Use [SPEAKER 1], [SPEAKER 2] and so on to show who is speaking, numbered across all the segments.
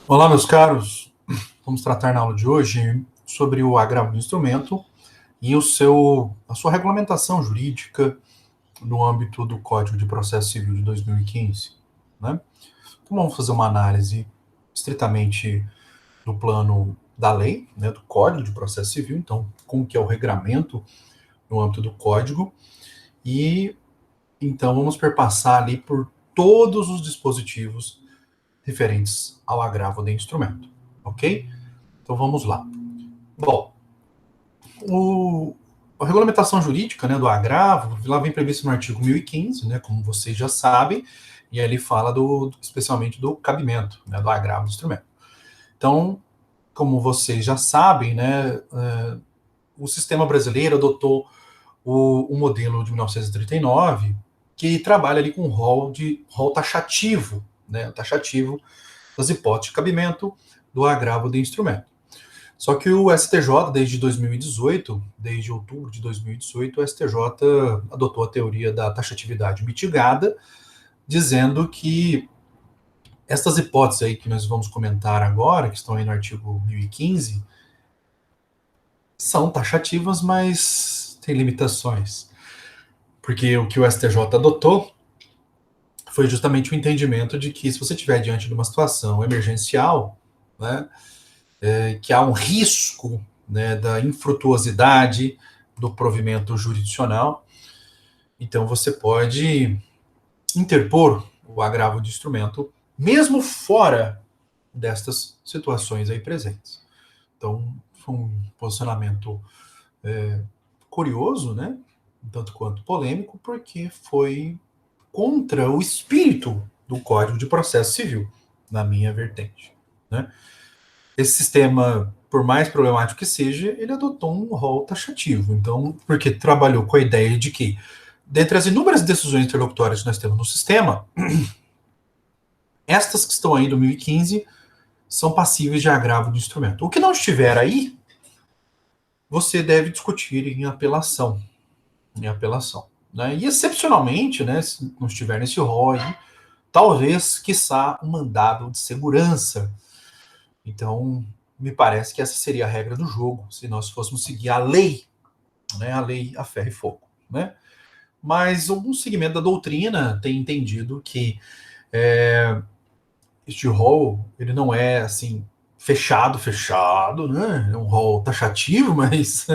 [SPEAKER 1] Olá, meus caros. Vamos tratar na aula de hoje sobre o agravo do instrumento e a sua regulamentação jurídica no âmbito do Código de Processo Civil de 2015. Né? Então, vamos fazer uma análise estritamente do plano da lei, né, do Código de Processo Civil, então, como que é o regramento no âmbito do Código, e então vamos perpassar ali por todos os dispositivos referentes ao agravo de instrumento, ok? Então vamos lá. Bom, a regulamentação jurídica, né, do agravo, lá vem previsto no artigo 1015, né, como vocês já sabem, e aí ele fala especialmente do cabimento, né, do agravo do instrumento. Então, como vocês já sabem, né, o sistema brasileiro adotou o modelo de 1939, que trabalha ali com um rol taxativo, né, taxativo das hipóteses de cabimento do agravo de instrumento. Só que o STJ, desde 2018, desde outubro de 2018, o STJ adotou a teoria da taxatividade mitigada, dizendo que essas hipóteses aí que nós vamos comentar agora, que estão aí no artigo 1015, são taxativas, mas têm limitações. Porque o que o STJ adotou foi justamente o entendimento de que se você estiver diante de uma situação emergencial, né, que há um risco, né, da infrutuosidade do provimento jurisdicional, então você pode interpor o agravo de instrumento, mesmo fora destas situações aí presentes. Então, foi um posicionamento curioso, né, um tanto quanto polêmico, porque foi contra o espírito do Código de Processo Civil, na minha vertente, né? Esse sistema, por mais problemático que seja, ele adotou um rol taxativo. Então, porque trabalhou com a ideia de que, dentre as inúmeras decisões interlocutórias que nós temos no sistema, estas que estão aí do 2015 são passíveis de agravo de instrumento. O que não estiver aí, você deve discutir em apelação. Em apelação. Né? E, excepcionalmente, né, se não estiver nesse rol aí, talvez, quiçá, um mandado de segurança. Então, me parece que essa seria a regra do jogo, se nós fôssemos seguir a lei, né, a lei a ferro e fogo. Né? Mas algum segmento da doutrina tem entendido que este rol ele não é assim fechado, né? É um rol taxativo, mas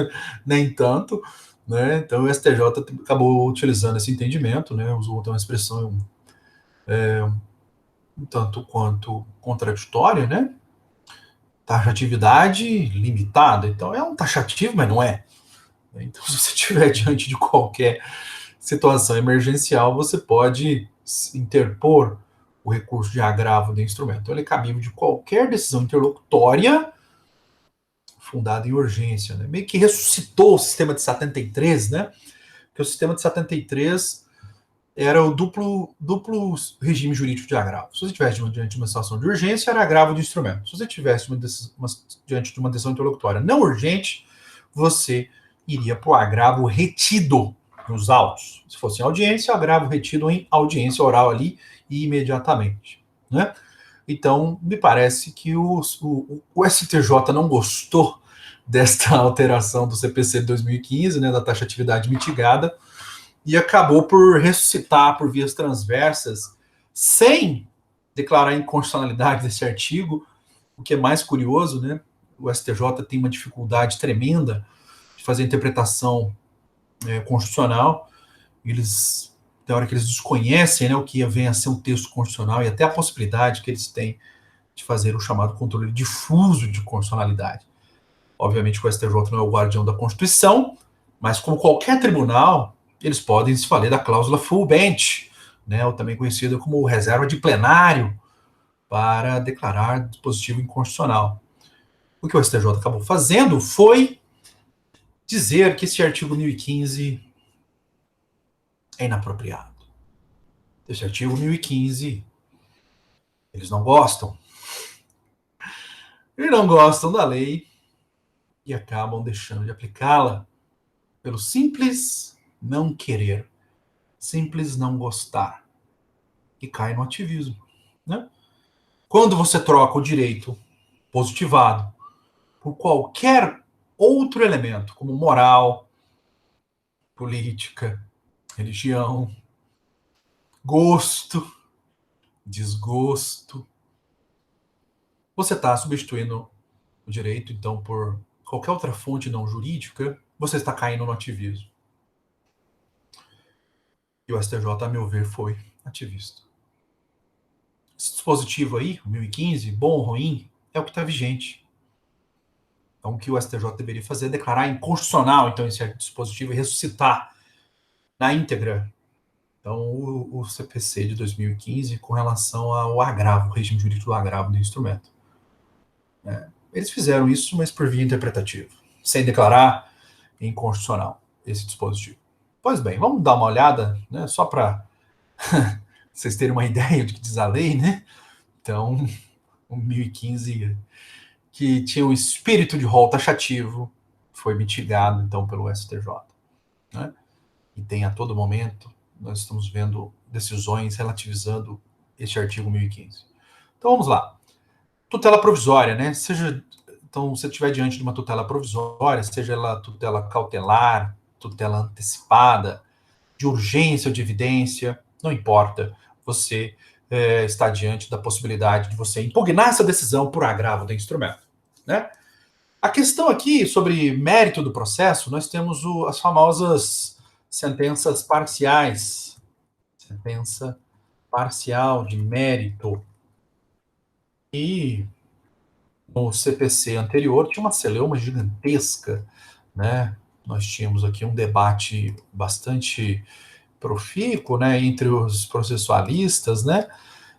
[SPEAKER 1] nem tanto. Né? Então o STJ acabou utilizando esse entendimento, né? Usou uma expressão um tanto quanto contraditória, né? Taxatividade limitada. Então é um taxativo, mas não é. Então, se você estiver diante de qualquer situação emergencial, você pode interpor o recurso de agravo do instrumento. Então, ele é cabível de qualquer decisão interlocutória fundada em urgência. Né? Meio que ressuscitou o sistema de 73, né? Porque o sistema de 73 era o duplo regime jurídico de agravo. Se você estivesse diante de uma situação de urgência, era agravo de instrumento. Se você estivesse diante de uma decisão interlocutória não urgente, você iria para o agravo retido nos autos. Se fosse em audiência, agravo retido em audiência oral ali e imediatamente. Né? Então, me parece que o STJ não gostou desta alteração do CPC de 2015, né, da taxatividade mitigada, e acabou por ressuscitar por vias transversas, sem declarar a inconstitucionalidade desse artigo, o que é mais curioso, né? O STJ tem uma dificuldade tremenda de fazer a interpretação constitucional. Eles, tem hora que eles desconhecem, né, o que vem a ser um texto constitucional e até a possibilidade que eles têm de fazer o chamado controle difuso de constitucionalidade. Obviamente que o STJ não é o guardião da Constituição, mas como qualquer tribunal, eles podem se valer da cláusula full bench, né, ou também conhecida como reserva de plenário, para declarar dispositivo inconstitucional. O que o STJ acabou fazendo foi dizer que esse artigo 1015 é inapropriado. Esse artigo 1015, eles não gostam. Eles não gostam da lei e acabam deixando de aplicá-la pelo simples não querer, simples não gostar, e cai no ativismo. Né? Quando você troca o direito positivado por qualquer outro elemento, como moral, política, religião, gosto, desgosto, você está substituindo o direito, então, por qualquer outra fonte não jurídica, você está caindo no ativismo. E o STJ, a meu ver, foi ativista. Esse dispositivo aí, o 1015, bom ou ruim, é o que está vigente. Então, o que o STJ deveria fazer é declarar inconstitucional, então, esse dispositivo e ressuscitar na íntegra, então, o CPC de 2015 com relação ao agravo, o regime jurídico do agravo do instrumento. Eles fizeram isso, mas por via interpretativa, sem declarar inconstitucional esse dispositivo. Pois bem, vamos dar uma olhada, né, só para vocês terem uma ideia do que diz a lei, né? Então, o 1015, que tinha o espírito de rol taxativo, foi mitigado, então, pelo STJ. Né? E tem a todo momento, nós estamos vendo decisões relativizando este artigo 1015. Então, vamos lá. Tutela provisória, né? Então, se você estiver diante de uma tutela provisória, seja ela tutela cautelar, tutela antecipada, de urgência ou de evidência, não importa, você está diante da possibilidade de você impugnar essa decisão por agravo do instrumento. Né? A questão aqui sobre mérito do processo, nós temos as famosas sentenças parciais. Sentença parcial de mérito. E no CPC anterior tinha uma celeuma gigantesca, né? Nós tínhamos aqui um debate bastante profícuo, né, entre os processualistas, né?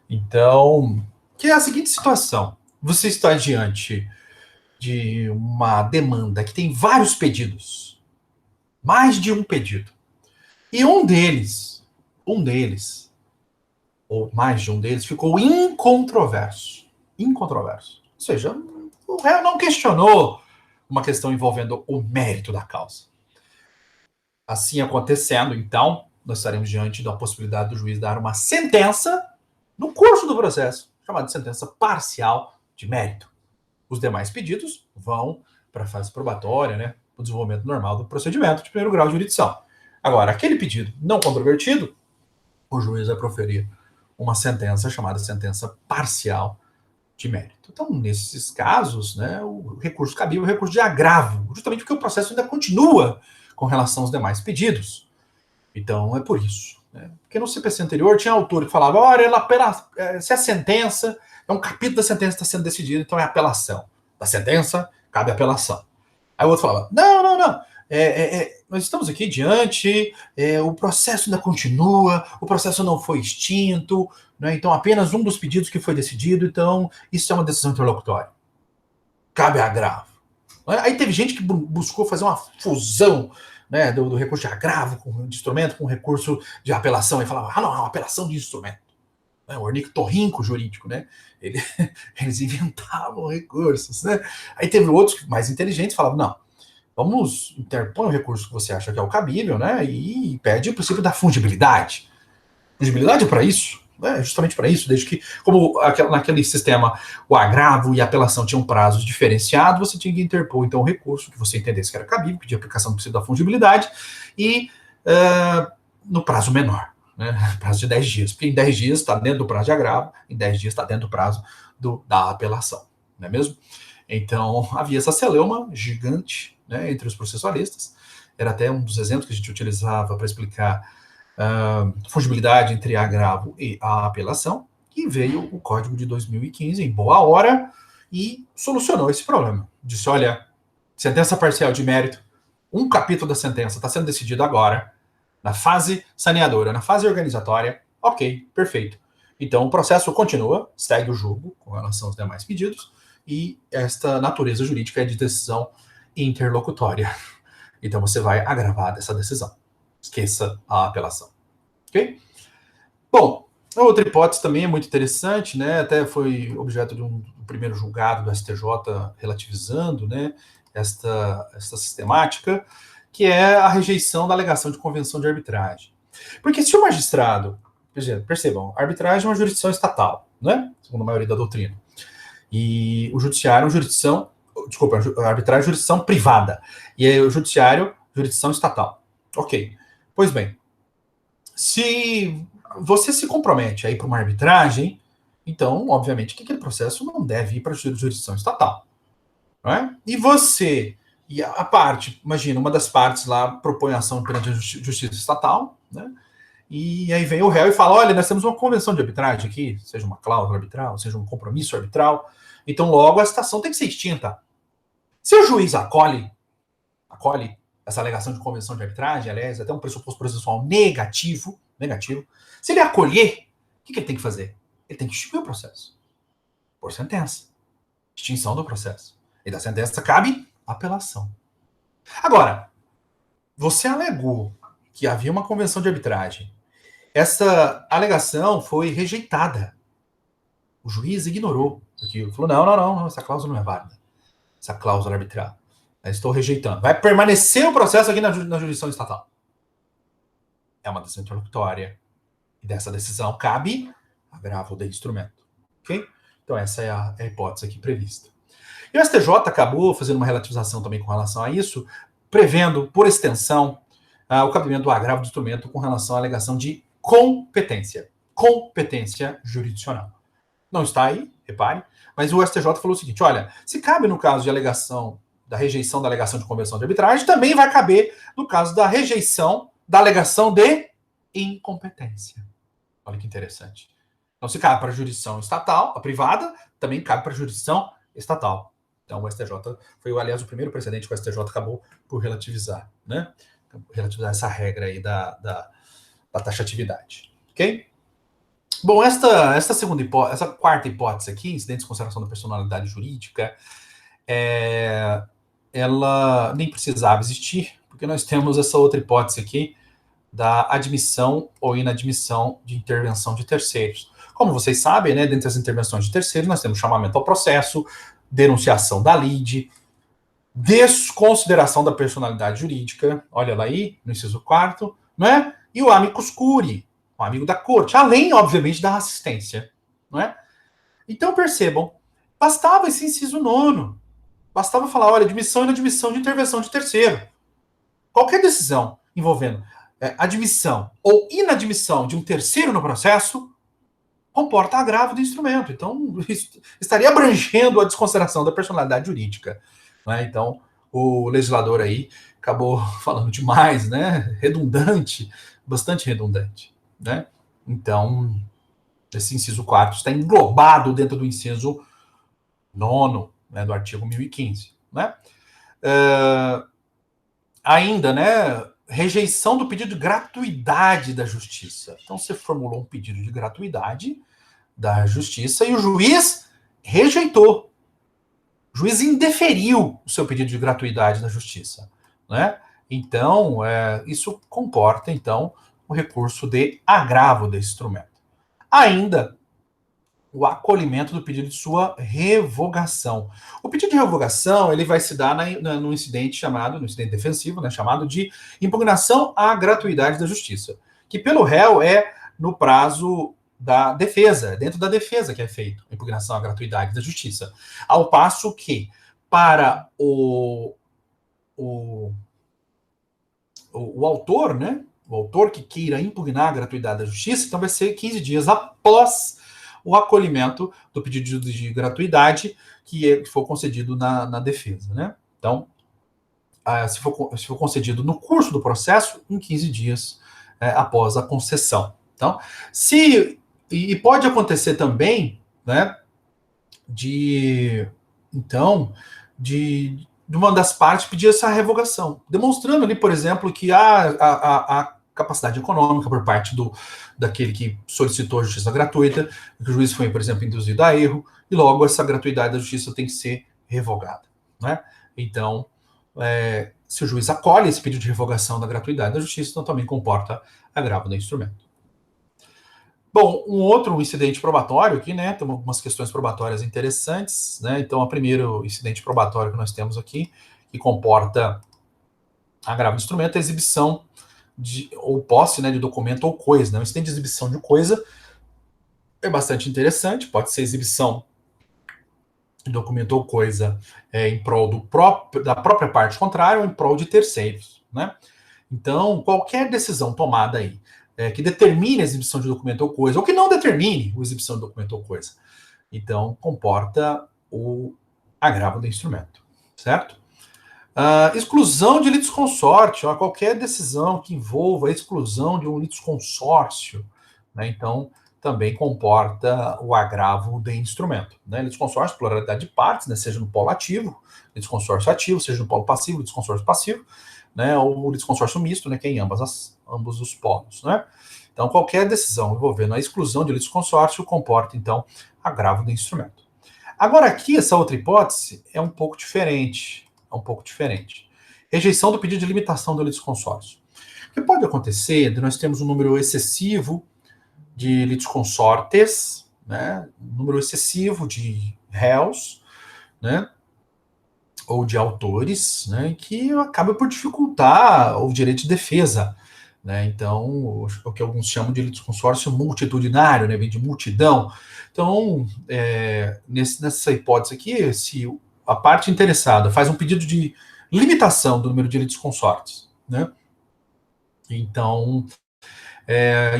[SPEAKER 1] Então, que é a seguinte situação: você está diante de uma demanda que tem vários pedidos, mais de um pedido, e um deles, ou mais de um deles, ficou incontroverso. Incontroverso. Ou seja, o réu não questionou uma questão envolvendo o mérito da causa. Assim acontecendo, então, nós estaremos diante da possibilidade do juiz dar uma sentença no curso do processo, chamada de sentença parcial de mérito. Os demais pedidos vão para a fase probatória, né, o desenvolvimento normal do procedimento de primeiro grau de jurisdição. Agora, aquele pedido não controvertido, o juiz vai proferir uma sentença chamada sentença parcial de mérito. Então, nesses casos, né, o recurso cabível é o recurso de agravo, justamente porque o processo ainda continua com relação aos demais pedidos. Então, é por isso. Né? Porque no CPC anterior tinha autor que falava, olha, se a sentença, é um capítulo da sentença que está sendo decidido, então é apelação. Da sentença, cabe apelação. Aí o outro falava, não. Nós estamos aqui diante, o processo ainda continua, o processo não foi extinto, né? Então apenas um dos pedidos que foi decidido, então isso é uma decisão interlocutória. Cabe agravo. Aí teve gente que buscou fazer uma fusão, né, do recurso de agravo de instrumento com recurso de apelação, e falava, não, é uma apelação de instrumento. O ornitorrinco jurídico, né? Eles inventavam recursos, né? Aí teve outros mais inteligentes que falavam, não, vamos interpor um recurso que você acha que é o cabível, né? E pede o princípio da fungibilidade. Fungibilidade é para isso, né? Justamente para isso, desde que, como naquele sistema, o agravo e a apelação tinham prazos diferenciados, você tinha que interpor, então, o recurso que você entendesse que era cabível, pedir a aplicação do princípio da fungibilidade, e no prazo menor. Né, prazo de 10 dias, porque em 10 dias está dentro do prazo de agravo, em 10 dias está dentro do prazo da apelação, não é mesmo? Então, havia essa celeuma gigante, né, entre os processualistas, era até um dos exemplos que a gente utilizava para explicar fungibilidade entre agravo e a apelação, e veio o Código de 2015 em boa hora e solucionou esse problema. Disse, olha, sentença parcial de mérito, um capítulo da sentença está sendo decidido agora, na fase saneadora, na fase organizatória, ok, perfeito. Então, o processo continua, segue o jogo com relação aos demais pedidos, e esta natureza jurídica é de decisão interlocutória. Então, você vai agravar dessa decisão. Esqueça a apelação. Ok? Bom, a outra hipótese também é muito interessante, né? Até foi objeto de um primeiro julgado do STJ relativizando, né, esta sistemática, que é a rejeição da alegação de convenção de arbitragem. Porque se o magistrado, percebam, a arbitragem é uma jurisdição estatal, né? Segundo a maioria da doutrina. E o judiciário é jurisdição, desculpa, a arbitragem é jurisdição privada. E o judiciário, jurisdição estatal. Ok. Pois bem, se você se compromete a ir para uma arbitragem, então, obviamente, que aquele processo não deve ir para a jurisdição estatal. Não é? E você, e a parte, imagina, uma das partes lá propõe ação perante a justiça estatal, né? E aí vem o réu e fala: olha, nós temos uma convenção de arbitragem aqui, seja uma cláusula arbitral, seja um compromisso arbitral, então logo a citação tem que ser extinta. Se o juiz acolhe essa alegação de convenção de arbitragem, aliás, até um pressuposto processual negativo, se ele acolher, o que ele tem que fazer? Ele tem que extinguir o processo, por sentença. Extinção do processo. E da sentença cabe apelação. Agora, você alegou que havia uma convenção de arbitragem. Essa alegação foi rejeitada. O juiz ignorou aquilo. Falou: não, essa cláusula não é válida. Essa cláusula arbitral. Eu estou rejeitando. Vai permanecer o processo aqui na jurisdição estatal. É uma decisão interlocutória. E dessa decisão cabe agravo de instrumento. Ok? Então essa é a hipótese aqui prevista. E o STJ acabou fazendo uma relativização também com relação a isso, prevendo, por extensão, o cabimento do agravo de instrumento com relação à alegação de competência jurisdicional. Não está aí, repare, mas o STJ falou o seguinte: olha, se cabe no caso de alegação, da rejeição da alegação de convenção de arbitragem, também vai caber no caso da rejeição da alegação de incompetência. Olha que interessante. Então, se cabe para a jurisdição estatal, a privada, também cabe para a jurisdição estatal. Então, o STJ foi, aliás, o primeiro precedente que o STJ acabou por relativizar, né? Relativizar essa regra aí da taxatividade. Ok? Bom, essa segunda hipótese, essa quarta hipótese aqui, incidente de consideração da personalidade jurídica, ela nem precisava existir, porque nós temos essa outra hipótese aqui da admissão ou inadmissão de intervenção de terceiros. Como vocês sabem, né, dentre as intervenções de terceiros, nós temos chamamento ao processo, denunciação da lide, desconsideração da personalidade jurídica, olha lá aí, no inciso 4º, não é? E o amicus curiae, o amigo da corte, além, obviamente, da assistência, não é? Então, percebam, bastava esse inciso 9º, bastava falar, olha, admissão e inadmissão de intervenção de terceiro. Qualquer decisão envolvendo admissão ou inadmissão de um terceiro no processo comporta agravo do instrumento. Então, estaria abrangendo a desconsideração da personalidade jurídica. Né? Então, o legislador aí acabou falando demais, né? Redundante, bastante redundante. Né? Então, esse inciso 4º está englobado dentro do inciso 9º, né, do artigo 1015. Né? Ainda, né? Rejeição do pedido de gratuidade da justiça. Então, você formulou um pedido de gratuidade da justiça e o juiz rejeitou. O juiz indeferiu o seu pedido de gratuidade da justiça. Né? Então, isso comporta, então, o recurso de agravo desse instrumento. Ainda, o acolhimento do pedido de sua revogação. O pedido de revogação ele vai se dar no incidente chamado, no incidente defensivo, né, chamado de impugnação à gratuidade da justiça, que pelo réu é no prazo da defesa, dentro da defesa que é feito a impugnação à gratuidade da justiça. Ao passo que, para o autor, né, o autor que queira impugnar a gratuidade da justiça, então vai ser 15 dias após o acolhimento do pedido de gratuidade que for concedido na defesa. Né? Então, se for concedido no curso do processo, em 15 dias após a concessão. Então, e pode acontecer também, né, de uma das partes pedir essa revogação, demonstrando ali, por exemplo, que a capacidade econômica por parte daquele que solicitou a justiça gratuita, que o juiz foi, por exemplo, induzido a erro, e logo essa gratuidade da justiça tem que ser revogada. Né? Então, se o juiz acolhe esse pedido de revogação da gratuidade da justiça, então também comporta agravo do instrumento. Bom, um outro incidente probatório aqui, né? Tem algumas questões probatórias interessantes, né? Então, o primeiro incidente probatório que nós temos aqui, que comporta agravo do instrumento, é a exibição ou posse, né, de documento ou coisa. Né? O incidente de exibição de coisa é bastante interessante, pode ser exibição de documento ou coisa em prol da própria parte contrária ou em prol de terceiros, né? Então, qualquer decisão tomada aí que determine a exibição de documento ou coisa, ou que não determine a exibição de documento ou coisa, então comporta o agravo do instrumento, certo? Exclusão de litisconsórcio, qualquer decisão que envolva a exclusão de um litisconsórcio, né, então também comporta o agravo de instrumento. Né? Litisconsórcio, pluralidade de partes, né, seja no polo ativo, litisconsórcio ativo, seja no polo passivo, litisconsórcio passivo, né, ou o litisconsórcio misto, né, que é em ambos os polos. Né? Então, qualquer decisão envolvendo a exclusão de litisconsórcio comporta, então, agravo do instrumento. Agora, aqui, essa outra hipótese é um pouco diferente. Rejeição do pedido de limitação do litisconsórcio. O que pode acontecer, nós temos um número excessivo de litisconsortes, né, um número excessivo de réus, né, ou de autores, né, que acaba por dificultar o direito de defesa. Né, então, o que alguns chamam de litisconsórcio multitudinário, né, vem de multidão. Então, nessa hipótese aqui, se a parte interessada faz um pedido de limitação do número de litisconsortes, né, então,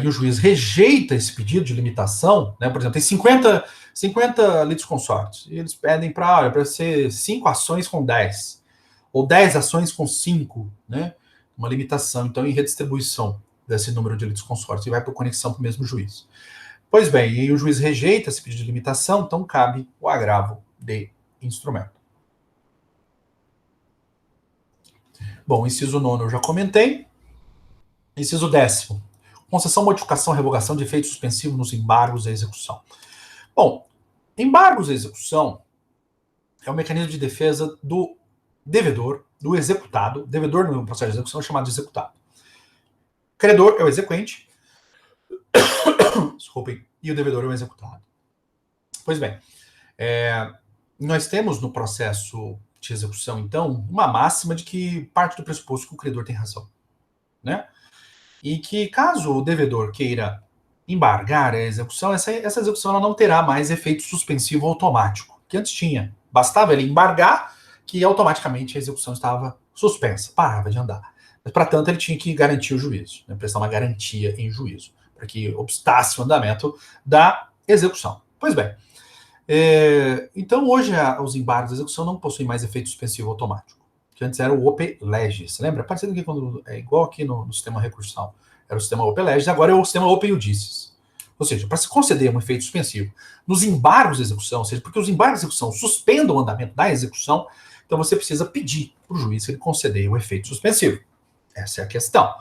[SPEAKER 1] e o juiz rejeita esse pedido de limitação, né, por exemplo, tem 50 litisconsortes, e eles pedem para ser 5 ações com 10, ou 10 ações com 5, né, uma limitação, então, em redistribuição desse número de litisconsortes, e vai por conexão para o mesmo juiz. Pois bem, e o juiz rejeita esse pedido de limitação, então cabe o agravo de instrumento. Bom, inciso 9 eu já comentei. Inciso 10º. Concessão, modificação, revogação de efeito suspensivo nos embargos à execução. Bom, embargos à execução é um mecanismo de defesa do devedor, do executado. Devedor no processo de execução é chamado de executado. Credor é o exequente. Desculpem. E o devedor é o executado. Pois bem, nós temos no processo de execução, então, uma máxima de que parte do pressuposto que o credor tem razão, né? E que caso o devedor queira embargar a execução, essa execução ela não terá mais efeito suspensivo automático, que antes tinha. Bastava ele embargar que automaticamente a execução estava suspensa, parava de andar. Mas, para tanto, ele tinha que garantir o juízo, né, prestar uma garantia em juízo, para que obstasse o andamento da execução. Pois bem, então hoje os embargos de execução não possuem mais efeito suspensivo automático, que antes era o ope legis, lembra? Parecido aqui quando é igual aqui no sistema recursal, era o sistema ope legis, agora é o sistema ope iudicis. Ou seja, para se conceder um efeito suspensivo nos embargos de execução, ou seja, porque os embargos de execução suspendam o andamento da execução, então você precisa pedir para o juiz que ele conceder o efeito suspensivo. Essa é a questão.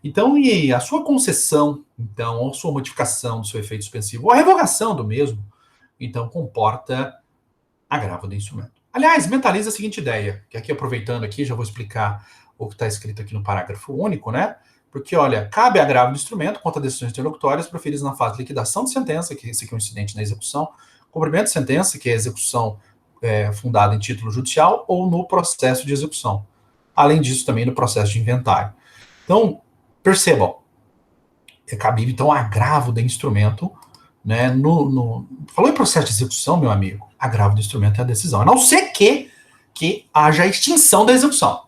[SPEAKER 1] Então, e a sua concessão, então, ou sua modificação do seu efeito suspensivo, ou a revogação do mesmo, então comporta agravo do instrumento. Aliás, mentaliza a seguinte ideia, que aqui aproveitando aqui, já vou explicar o que está escrito aqui no parágrafo único, né? Porque, olha, cabe agravo do instrumento contra decisões interlocutórias proferidas na fase de liquidação de sentença, que esse aqui é um incidente na execução, cumprimento de sentença, que é a execução fundada em título judicial, ou no processo de execução. Além disso, também no processo de inventário. Então, percebam, é cabível, então, agravo do instrumento, né? Falou em processo de execução, meu amigo, agravo do instrumento é a decisão, a não ser que haja extinção da execução.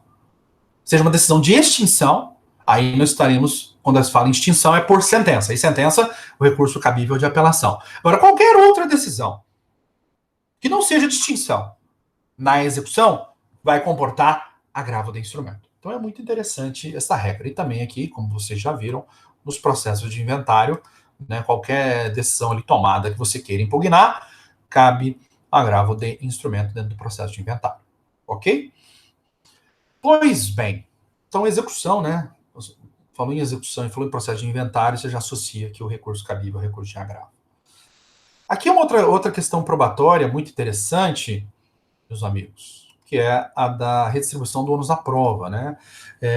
[SPEAKER 1] Seja uma decisão de extinção, aí nós estaremos, quando se fala em extinção, é por sentença. E sentença, o recurso cabível de apelação. Agora, qualquer outra decisão que não seja de extinção na execução vai comportar agravo do instrumento. Então é muito interessante essa regra. E também aqui, como vocês já viram, nos processos de inventário, né, qualquer decisão ali tomada que você queira impugnar, cabe agravo de instrumento dentro do processo de inventário. Ok? Pois bem, então execução, né? Falou em execução e falou em processo de inventário, você já associa aqui o recurso cabível ao recurso de agravo. Aqui é uma outra questão probatória muito interessante, meus amigos, que é a da redistribuição do ônus da prova, né?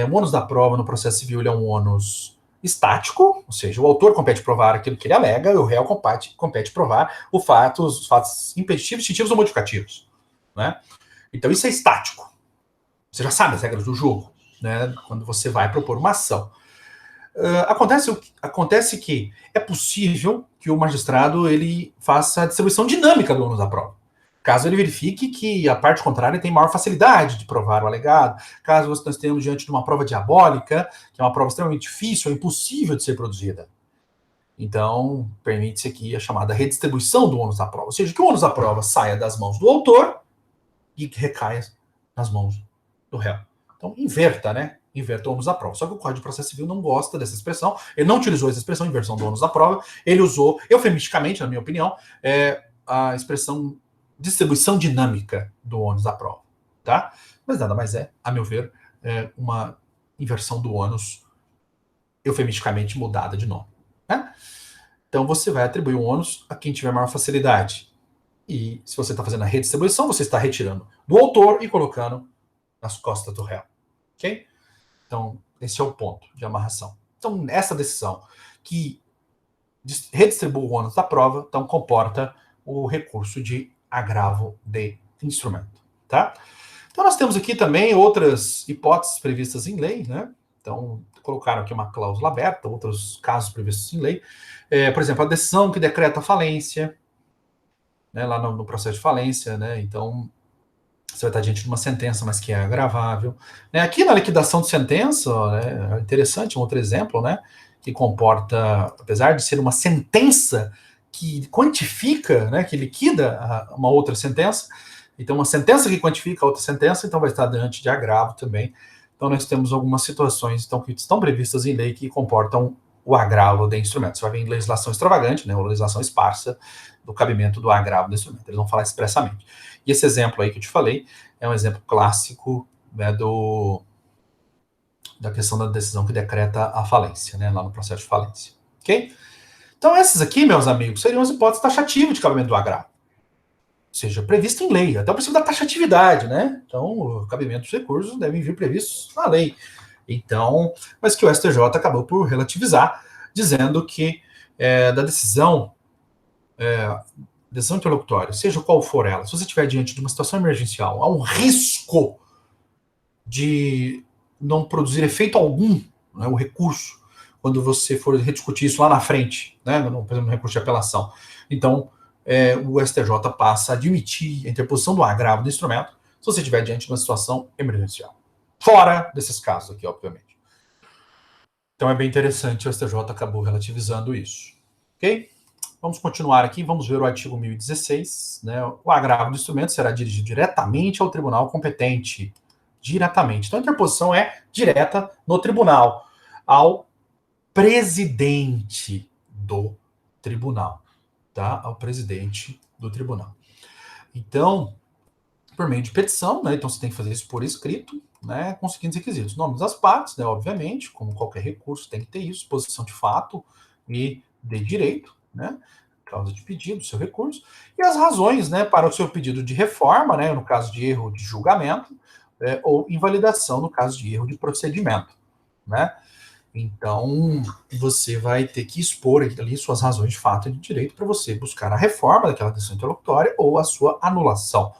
[SPEAKER 1] O ônus da prova no processo civil ele é um ônus estático, ou seja, o autor compete provar aquilo que ele alega e o réu compete provar os fatos impeditivos, distintivos ou modificativos, né? Então isso é estático. Você já sabe as regras do jogo, né? Quando você vai propor uma ação. Acontece que é possível que o magistrado ele faça a distribuição dinâmica do ônus da prova. Caso ele verifique que a parte contrária tem maior facilidade de provar o alegado, caso nós estejamos diante de uma prova diabólica, que é uma prova extremamente difícil, é impossível de ser produzida. Então, permite-se aqui a chamada redistribuição do ônus da prova, ou seja, que o ônus da prova saia das mãos do autor e recaia nas mãos do réu. Então, inverta, né? Inverta o ônus da prova. Só que o Código de Processo Civil não gosta dessa expressão, ele não utilizou essa expressão, inversão do ônus da prova, ele usou, eufemisticamente, na minha opinião, a expressão distribuição dinâmica do ônus da prova, tá? Mas nada mais é, a meu ver, uma inversão do ônus eufemisticamente mudada de nome, né? Então você vai atribuir o ônus a quem tiver maior facilidade. E se você está fazendo a redistribuição, você está retirando do autor e colocando nas costas do réu, ok? Então, esse é o ponto de amarração. Então, essa decisão que redistribui o ônus da prova, então comporta o recurso de agravo de instrumento, tá? Então, nós temos aqui também outras hipóteses previstas em lei, né? Então, colocaram aqui uma cláusula aberta, outros casos previstos em lei. Por exemplo, a decisão que decreta a falência, né, lá no processo de falência, né? Então, você vai estar diante de uma sentença, mas que é agravável. Aqui na liquidação de sentença, é interessante, um outro exemplo, né? Que comporta, apesar de ser uma sentença que quantifica, né, que liquida uma outra sentença, então uma sentença que quantifica a outra sentença, então vai estar diante de agravo também. Então nós temos algumas situações então, que estão previstas em lei que comportam o agravo de instrumento. Você vai ver em legislação extravagante, né, ou legislação esparsa, do cabimento do agravo do instrumento. Eles vão falar expressamente. E esse exemplo aí que eu te falei é um exemplo clássico, né, da questão da decisão que decreta a falência, né, lá no processo de falência. Ok? Então essas aqui, meus amigos, seriam as hipóteses taxativas de cabimento do agravo. Ou seja, previsto em lei, até o princípio da taxatividade, né? Então, o cabimento dos recursos devem vir previstos na lei. Então, mas que o STJ acabou por relativizar, dizendo que da decisão interlocutória, seja qual for ela, se você estiver diante de uma situação emergencial, há um risco de não produzir efeito algum, né, o recurso, quando você for rediscutir isso lá na frente, né, por exemplo, no recurso de apelação. Então, o STJ passa a admitir a interposição do agravo do instrumento se você estiver diante de uma situação emergencial. Fora desses casos aqui, obviamente. Então é bem interessante, o STJ acabou relativizando isso. Ok? Vamos continuar aqui, vamos ver o artigo 1016. Né? O agravo do instrumento será dirigido diretamente ao tribunal competente. Diretamente. Então a interposição é direta no tribunal, ao presidente do tribunal. Tá? Ao presidente do tribunal. Então, por meio de petição, né? Então você tem que fazer isso por escrito, né? Com os seguintes requisitos: nomes das partes, né? Obviamente, como qualquer recurso tem que ter isso, exposição de fato e de direito, né? Causa de pedido, seu recurso, e as razões, né, para o seu pedido de reforma, né, no caso de erro de julgamento, ou invalidação no caso de erro de procedimento, né? Então, você vai ter que expor ali suas razões de fato e de direito para você buscar a reforma daquela decisão interlocutória ou a sua anulação,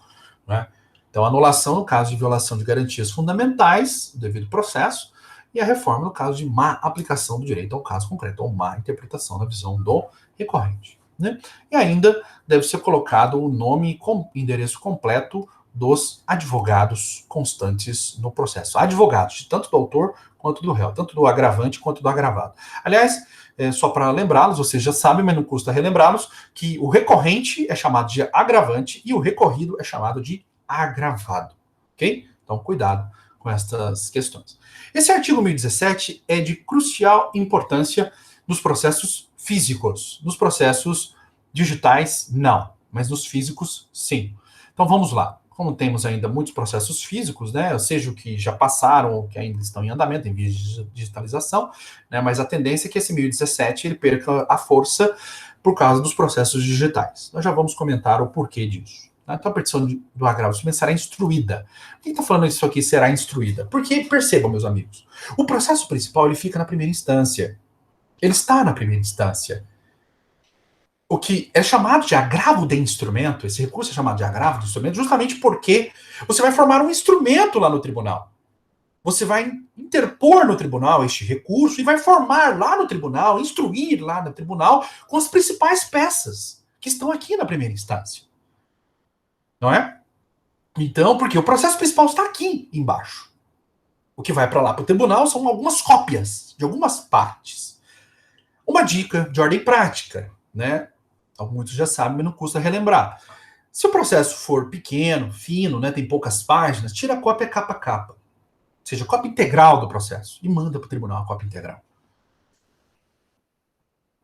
[SPEAKER 1] né? Então, anulação no caso de violação de garantias fundamentais do devido processo e a reforma no caso de má aplicação do direito ao caso concreto ou má interpretação na visão do recorrente, né? E ainda deve ser colocado o nome e endereço completo dos advogados constantes no processo. Advogados, tanto do autor quanto do réu, tanto do agravante quanto do agravado. Aliás, só para lembrá-los, vocês já sabem, mas não custa relembrá-los, que o recorrente é chamado de agravante e o recorrido é chamado de agravado. Ok? Então, cuidado com estas questões. Esse artigo 1017 é de crucial importância nos processos físicos. Nos processos digitais, não. Mas nos físicos, sim. Então, vamos lá. Como temos ainda muitos processos físicos, né, seja o que já passaram ou que ainda estão em andamento, em vias de digitalização, né, mas a tendência é que esse 1017 ele perca a força por causa dos processos digitais. Nós já vamos comentar o porquê disso. Então, a petição do agravo será instruída. Por que está falando isso aqui, será instruída? Porque, percebam, meus amigos, o processo principal ele fica na primeira instância. Ele está na primeira instância. O que é chamado de agravo de instrumento, esse recurso é chamado de agravo de instrumento, justamente porque você vai formar um instrumento lá no tribunal. você vai interpor no tribunal este recurso e vai formar lá no tribunal, instruir lá no tribunal com as principais peças que estão aqui na primeira instância. Não é? Então, porque o processo principal está aqui embaixo. O que vai para lá para o tribunal são algumas cópias de algumas partes. Uma dica de ordem prática, né? Muitos já sabem, mas não custa relembrar. Se o processo for pequeno, fino, né, tem poucas páginas, tira a cópia capa a capa. Ou seja, cópia integral do processo. E manda para o tribunal a cópia integral.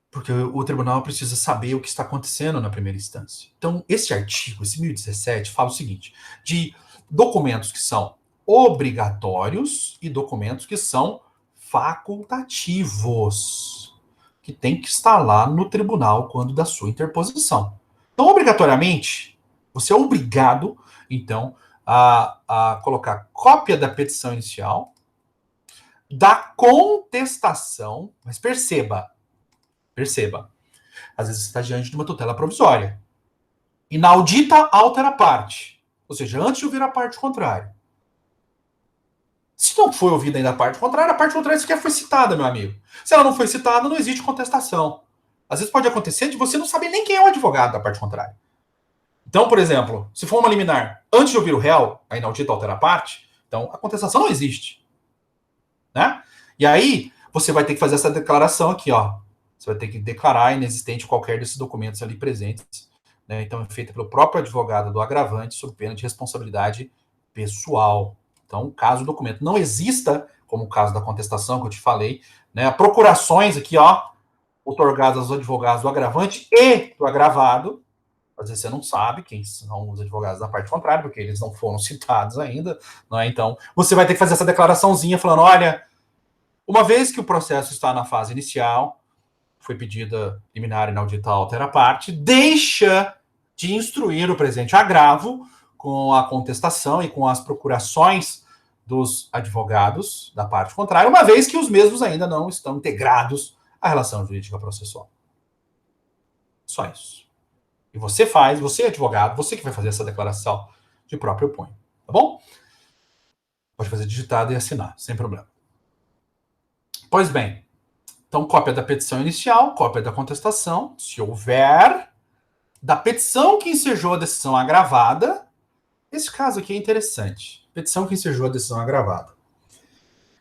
[SPEAKER 1] Porque o tribunal precisa saber o que está acontecendo na primeira instância. Então, esse artigo, esse 1017, fala o seguinte, de documentos que são obrigatórios e documentos que são facultativos, que tem que estar lá no tribunal quando da sua interposição. Então, obrigatoriamente, você é obrigado, então, a colocar cópia da petição inicial, da contestação, mas perceba, às vezes você está diante de uma tutela provisória. Inaudita altera parte, ou seja, antes de ouvir a parte contrária. Se não foi ouvida ainda a parte contrária sequer foi citada, meu amigo. Se ela não foi citada, não existe contestação. Às vezes pode acontecer de você não saber nem quem é o advogado da parte contrária. Então, por exemplo, se for uma liminar antes de ouvir o réu, a inaudita altera parte, então a contestação não existe. Né? E aí, você vai ter que fazer essa declaração aqui, ó. Você vai ter que declarar inexistente qualquer desses documentos ali presentes. Né? Então, é feita pelo próprio advogado do agravante, sob pena de responsabilidade pessoal. Então, caso o documento não exista, como o caso da contestação que eu te falei, né? Procurações aqui, ó, outorgadas aos advogados do agravante e do agravado. Às vezes você não sabe quem são os advogados da parte contrária, porque eles não foram citados ainda. Não é? Então, você vai ter que fazer essa declaraçãozinha falando, olha, uma vez que o processo está na fase inicial, foi pedida liminar inaudita altera parte, deixa de instruir o presente agravo com a contestação e com as procurações dos advogados da parte contrária, uma vez que os mesmos ainda não estão integrados à relação jurídica processual. Só isso. E você faz, você é advogado, você que vai fazer essa declaração de próprio punho. Tá bom? Pode fazer digitado e assinar, sem problema. Pois bem, então cópia da petição inicial, cópia da contestação, se houver, da petição que ensejou a decisão agravada. Esse caso aqui é interessante. Petição que ensejou a decisão agravada.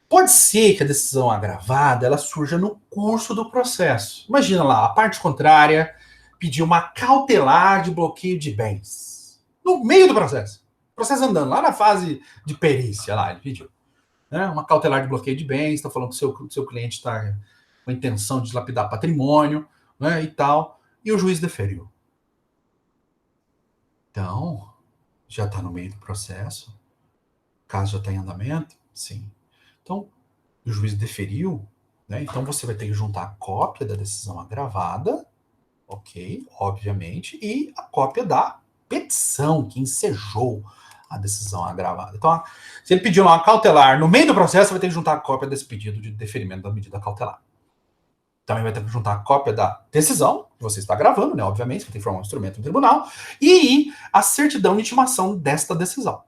[SPEAKER 1] Pode ser que a decisão agravada ela surja no curso do processo. Imagina lá, a parte contrária pediu uma cautelar de bloqueio de bens. No meio do processo. O processo andando, lá na fase de perícia, lá, ele pediu. Né? Uma cautelar de bloqueio de bens, está falando que o seu cliente está com a intenção de dilapidar patrimônio, né, e tal, e o juiz deferiu. Então, já está no meio do processo, o caso já está em andamento, sim. Então, o juiz deferiu, né, então você vai ter que juntar a cópia da decisão agravada, ok, obviamente, e a cópia da petição que ensejou a decisão agravada. Então, se ele pediu uma cautelar no meio do processo, você vai ter que juntar a cópia desse pedido de deferimento da medida cautelar. Também vai ter que juntar a cópia da decisão que você está gravando, né? Obviamente, você tem que formar um instrumento no tribunal, e a certidão de intimação desta decisão.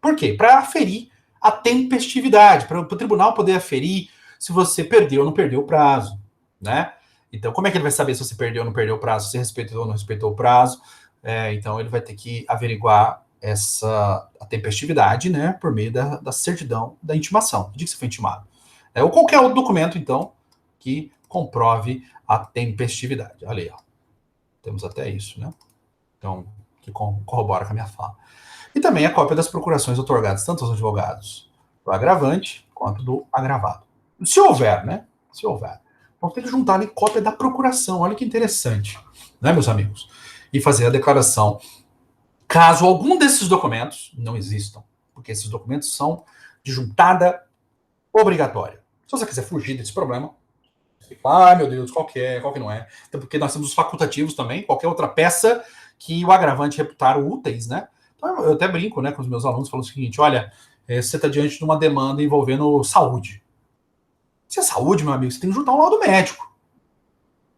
[SPEAKER 1] Por quê? Para aferir a tempestividade, para o tribunal poder aferir se você perdeu ou não perdeu o prazo, né? Então, como é que ele vai saber se você perdeu ou não perdeu o prazo, se respeitou ou não respeitou o prazo? Então, ele vai ter que averiguar a tempestividade, né, por meio da certidão da intimação, de que você foi intimado. Ou qualquer outro documento, então, que comprove a tempestividade. Olha aí, ó. Temos até isso, né? Então, que corrobora com a minha fala. E também a cópia das procurações outorgadas tanto aos advogados do agravante quanto do agravado. Se houver, né? Se houver. Então tem que juntar ali cópia da procuração. Olha que interessante, né, meus amigos? E fazer a declaração caso algum desses documentos não existam, porque esses documentos são de juntada obrigatória. Se você quiser fugir desse problema, meu Deus, qual que é, qual que não é? Até porque nós temos os facultativos também, qualquer outra peça que o agravante reputar úteis, né? Então eu até brinco, né, com os meus alunos, falo o seguinte, olha, você está diante de uma demanda envolvendo saúde. Se é saúde, meu amigo, você tem que juntar um laudo médico.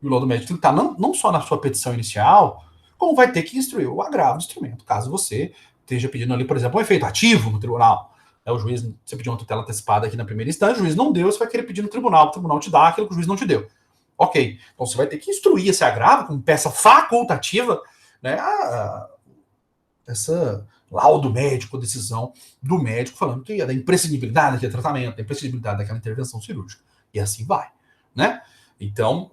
[SPEAKER 1] E o laudo médico tem que estar não só na sua petição inicial, como vai ter que instruir o agravo do instrumento, caso você esteja pedindo ali, por exemplo, um efeito ativo no tribunal. O juiz, você pediu uma tutela antecipada aqui na primeira instância, o juiz não deu, você vai querer pedir no tribunal, o tribunal te dá aquilo que o juiz não te deu. Ok, então você vai ter que instruir esse agravo como peça facultativa, né, essa laudo médico, decisão do médico falando que é da imprescindibilidade daquele tratamento, da imprescindibilidade daquela intervenção cirúrgica. E assim vai, né? Então,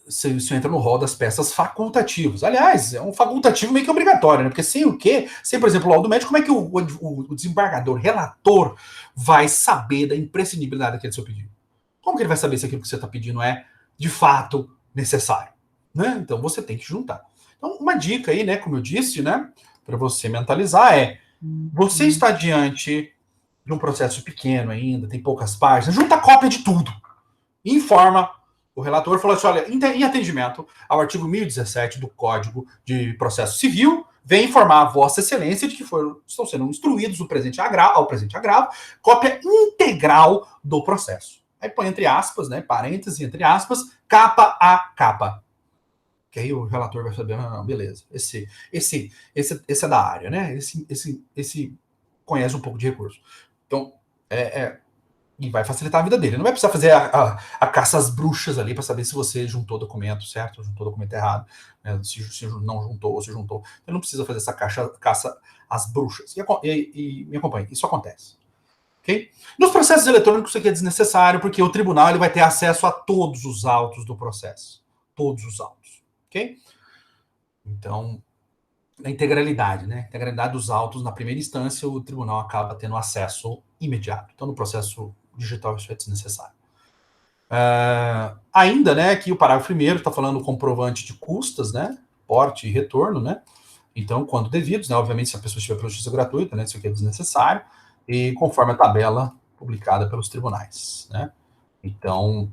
[SPEAKER 1] isso entra no rol das peças facultativas. Aliás, é um facultativo meio que obrigatório, né? Porque sem o quê? Sem, por exemplo, o laudo médico, como é que o desembargador, relator, vai saber da imprescindibilidade daquele seu pedido? Como que ele vai saber se aquilo que você está pedindo é, de fato, necessário? Né? Então, você tem que juntar. Então, uma dica aí, né, como eu disse, né, para você mentalizar é, você está diante de um processo pequeno ainda, tem poucas páginas, junta cópia de tudo. Informa o relator, fala assim, olha, em atendimento ao artigo 1017 do Código de Processo Civil, vem informar a Vossa Excelência de que estão sendo instruídos ao presente agravo, cópia integral do processo. Aí põe entre aspas, né, parênteses, entre aspas, capa a capa. Que aí o relator vai saber, não, beleza, esse é da área, né? Esse conhece um pouco de recurso. Então, e vai facilitar a vida dele. Não vai precisar fazer a caça às bruxas ali para saber se você juntou documento certo ou juntou documento errado, né? Se não juntou ou se juntou. Ele não precisa fazer essa caça às bruxas. E me acompanhe, isso acontece. Okay? Nos processos eletrônicos isso aqui é desnecessário, porque o tribunal ele vai ter acesso a todos os autos do processo. Todos os autos. Ok? Então, a integralidade, né? A integralidade dos autos na primeira instância, o tribunal acaba tendo acesso imediato. Então, no processo digital, isso é desnecessário. Ainda, né, aqui o parágrafo primeiro está falando comprovante de custas, né? Porte e retorno, né? Então, quando devidos, né? Obviamente, se a pessoa estiver pela justiça gratuita, né? Isso aqui é desnecessário. E conforme a tabela publicada pelos tribunais, né? Então,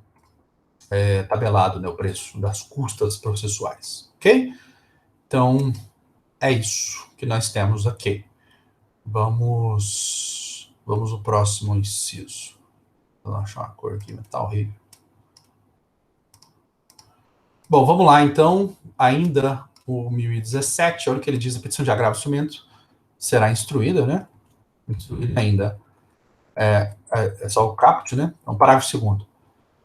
[SPEAKER 1] tabelado, né, o preço das custas processuais, ok? Então, é isso que nós temos aqui. Vamos ao próximo inciso. Vou achar uma cor aqui, mas tá horrível. Bom, vamos lá, então. Ainda o 1017, olha o que ele diz, a petição de agravo de instrumento será instruída, né? Instruída ainda. É só o caput, né? Então, parágrafo 2º.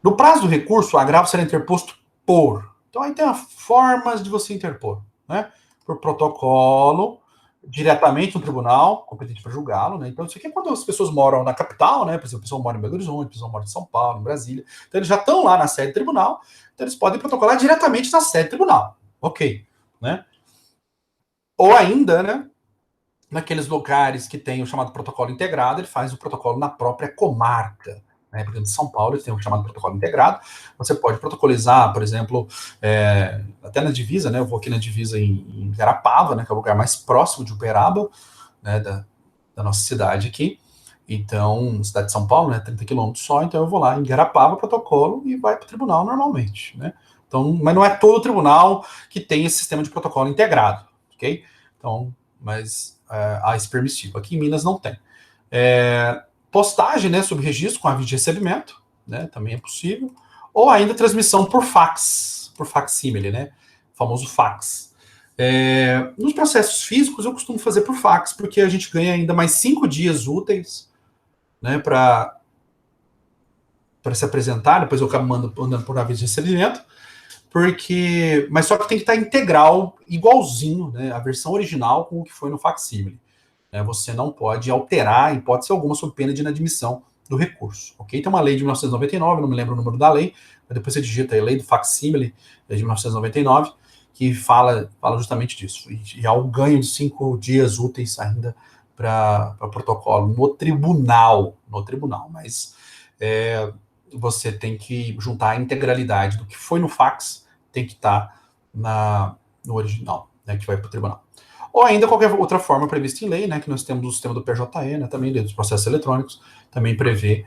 [SPEAKER 1] No prazo do recurso, o agravo será interposto por. Então, aí tem formas de você interpor, né? Por protocolo, diretamente no tribunal, competente para julgá-lo, né? Então, isso aqui é quando as pessoas moram na capital, né? Por exemplo, a pessoa mora em Belo Horizonte, a pessoa mora em São Paulo, em Brasília. Então, eles já estão lá na sede do tribunal, então eles podem protocolar diretamente na sede do tribunal. Ok, né? Ou ainda, né? Naqueles lugares que tem o chamado protocolo integrado, ele faz o protocolo na própria comarca. Né? Por exemplo, em São Paulo, eles têm o chamado protocolo integrado. Você pode protocolizar, por exemplo, até na divisa, né? Eu vou aqui na divisa em Garapava, né? Que é o lugar mais próximo de Uberaba, né? Da nossa cidade aqui. Então, cidade de São Paulo, né? 30 quilômetros só. Então, eu vou lá em Garapava, protocolo, e vai para o tribunal normalmente, né? Então, mas não é todo tribunal que tem esse sistema de protocolo integrado, ok? Então, mas há esse permissivo. Aqui em Minas não tem. Postagem, né, sob registro com aviso de recebimento, né, também é possível. Ou ainda transmissão por fax, por facsímile, né, o famoso fax. Nos processos físicos eu costumo fazer por fax, porque a gente ganha ainda mais 5 dias úteis, né, para se apresentar. Depois eu acabo mandando por aviso de recebimento. Mas só que tem que estar integral, igualzinho, né, a versão original com o que foi no facsímile. Você não pode alterar, em hipótese alguma, sob pena de inadmissão do recurso. Ok? Tem uma lei de 1999, não me lembro o número da lei, mas depois você digita aí, lei do facsímile de 1999, que fala justamente disso. E há um ganho de 5 dias úteis ainda para protocolo no tribunal, mas você tem que juntar a integralidade do que foi no fax, tem que estar no original, né, que vai para o tribunal. Ou ainda qualquer outra forma prevista em lei, né, que nós temos o sistema do PJE, né, também dos processos eletrônicos, também prevê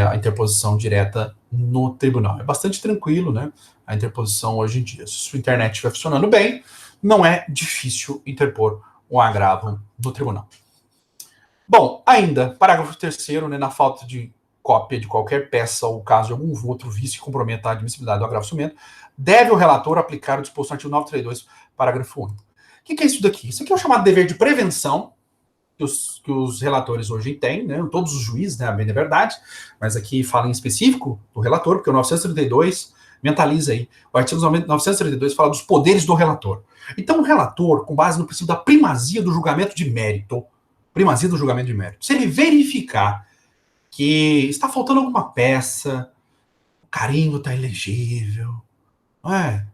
[SPEAKER 1] a interposição direta no tribunal. É bastante tranquilo, né, a interposição hoje em dia. Se sua internet estiver funcionando bem, não é difícil interpor um agravo no tribunal. Bom, ainda, parágrafo 3º, né, na falta de cópia de qualquer peça ou caso de algum outro vício que comprometa a admissibilidade do agravo de instrumento, deve o relator aplicar o disposto no artigo 932, parágrafo único. O que é isso daqui? Isso aqui é o chamado dever de prevenção, que os relatores hoje têm, né? Todos os juízes, né? A bem da verdade, mas aqui fala em específico do relator, porque o 932 mentaliza aí. O artigo 932 fala dos poderes do relator. Então, o relator, com base no princípio da primazia do julgamento de mérito, se ele verificar que está faltando alguma peça, o carimbo está ilegível, não é?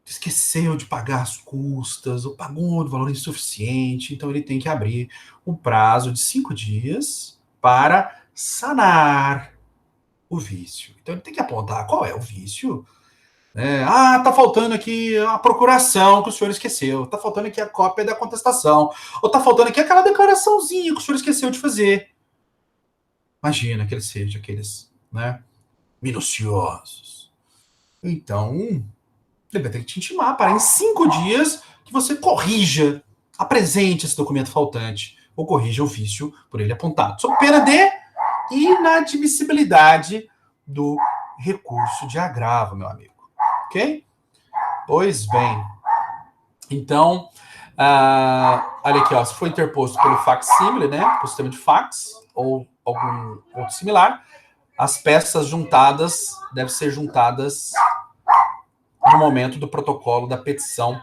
[SPEAKER 1] Esqueceu de pagar as custas, ou pagou de valor insuficiente, então ele tem que abrir um prazo de 5 dias para sanar o vício. Então ele tem que apontar qual é o vício. Tá faltando aqui a procuração que o senhor esqueceu, tá faltando aqui a cópia da contestação, ou tá faltando aqui aquela declaraçãozinha que o senhor esqueceu de fazer. Imagina que ele seja aqueles, né, minuciosos. Então, ele vai ter que te intimar para em 5 dias que você corrija, apresente esse documento faltante, ou corrija o vício por ele apontado, sob pena de inadmissibilidade do recurso de agravo, meu amigo. Ok? Pois bem. Então, olha aqui, ó, se for interposto pelo facsímile, né, pelo sistema de fax, ou algum outro similar, as peças juntadas devem ser juntadas no momento do protocolo da petição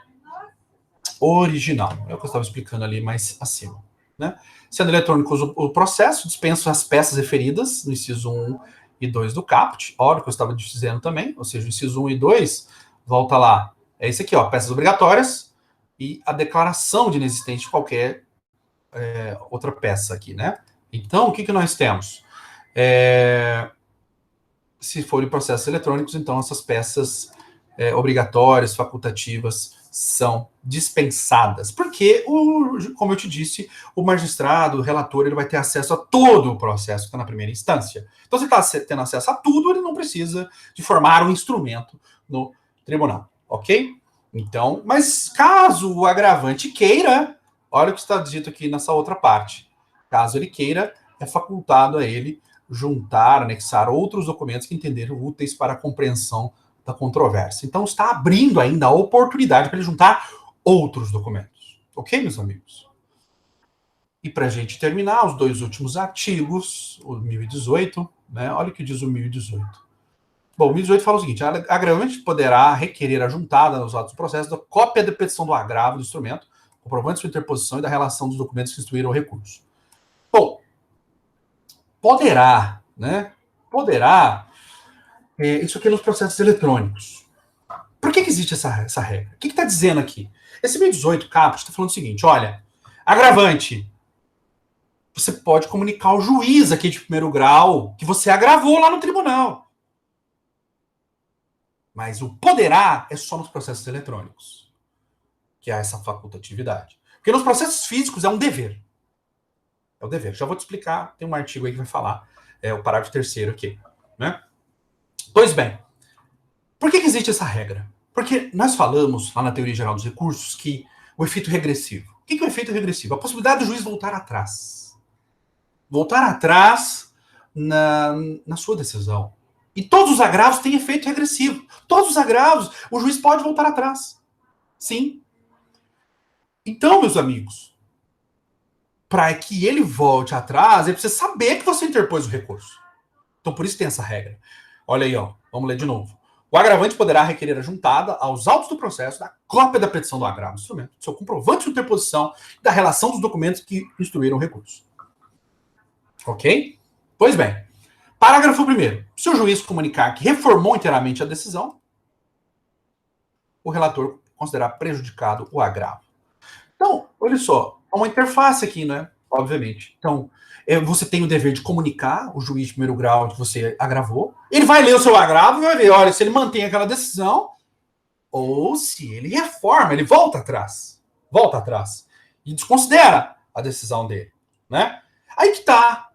[SPEAKER 1] original. É o que eu estava explicando ali mais acima. Né? Sendo eletrônico o processo, dispensa as peças referidas no inciso 1 e 2 do caput, olha o que eu estava dizendo também, ou seja, o inciso 1 e 2, volta lá, é esse aqui, ó, peças obrigatórias e a declaração de inexistência de qualquer outra peça aqui, né? Então, o que nós temos? Se forem processos eletrônicos, então essas peças obrigatórias, facultativas, são dispensadas. Porque, como eu te disse, o magistrado, o relator, ele vai ter acesso a todo o processo que está na primeira instância. Então, se está tendo acesso a tudo, ele não precisa de formar um instrumento no tribunal, ok? Então, mas caso o agravante queira, olha o que está dito aqui nessa outra parte. Caso ele queira, é facultado a ele juntar, anexar outros documentos que entenderam úteis para a compreensão da controvérsia. Então, está abrindo ainda a oportunidade para ele juntar outros documentos. Ok, meus amigos? E para a gente terminar, os 2 últimos artigos, o 1018, né? Olha o que diz o 1018. Bom, o 1018 fala o seguinte: a agravante poderá requerer a juntada nos autos do processo da cópia da petição do agravo do instrumento, comprovando sua interposição e da relação dos documentos que instruíram o recurso. Bom, poderá, né? Poderá. Isso aqui é nos processos eletrônicos. Por que existe essa regra? O que está dizendo aqui? Esse 1018 caput está falando o seguinte: olha, agravante, você pode comunicar ao juiz aqui de primeiro grau que você agravou lá no tribunal. Mas o poderá é só nos processos eletrônicos, que há essa facultatividade. Porque nos processos físicos é um dever. É o dever. Já vou te explicar, tem um artigo aí que vai falar, o parágrafo 3º aqui, né? Pois bem, por que existe essa regra? Porque nós falamos lá na teoria geral dos recursos que o efeito regressivo. O que é o efeito regressivo? A possibilidade do juiz voltar atrás. Voltar atrás na sua decisão. E todos os agravos têm efeito regressivo. Todos os agravos, o juiz pode voltar atrás. Sim. Então, meus amigos, para que ele volte atrás, ele precisa saber que você interpôs o recurso. Então, por isso tem essa regra. Olha aí, ó. Vamos ler de novo. O agravante poderá requerer a juntada aos autos do processo da cópia da petição do agravo do instrumento, do seu comprovante de interposição e da relação dos documentos que instruíram o recurso. Ok? Pois bem. Parágrafo 1º. Se o juiz comunicar que reformou inteiramente a decisão, o relator considerar prejudicado o agravo. Então, olha só. Há uma interface aqui, né? Obviamente. Então, você tem o dever de comunicar o juiz de primeiro grau que você agravou. Ele vai ler o seu agravo e vai ver, olha, se ele mantém aquela decisão ou se ele reforma, ele volta atrás. Volta atrás. E desconsidera a decisão dele, né? Aí que tá.